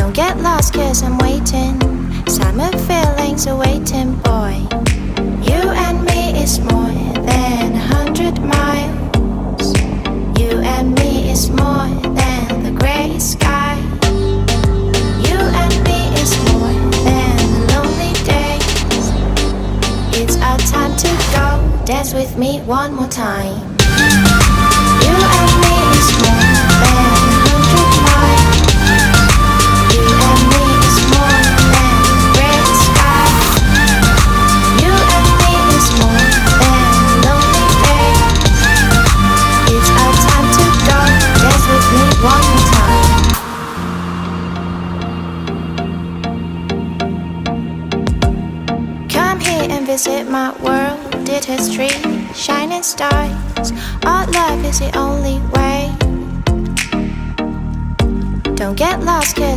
Don't get lost cause I'm waiting. Summer feelings are waiting, boy. You and me is more than 100 miles. You and me is more than the gray sky. You and me is more than the lonely days. It's our time to go. Dance with me one more time. You and me is more than 100 miles. You and me is more than gray sky. You and me is more than lonely days. It's our time to go. Dance with me one more time. Come here and visit my world. Did history, shining stars. Our love is the only way. Don't get lost cause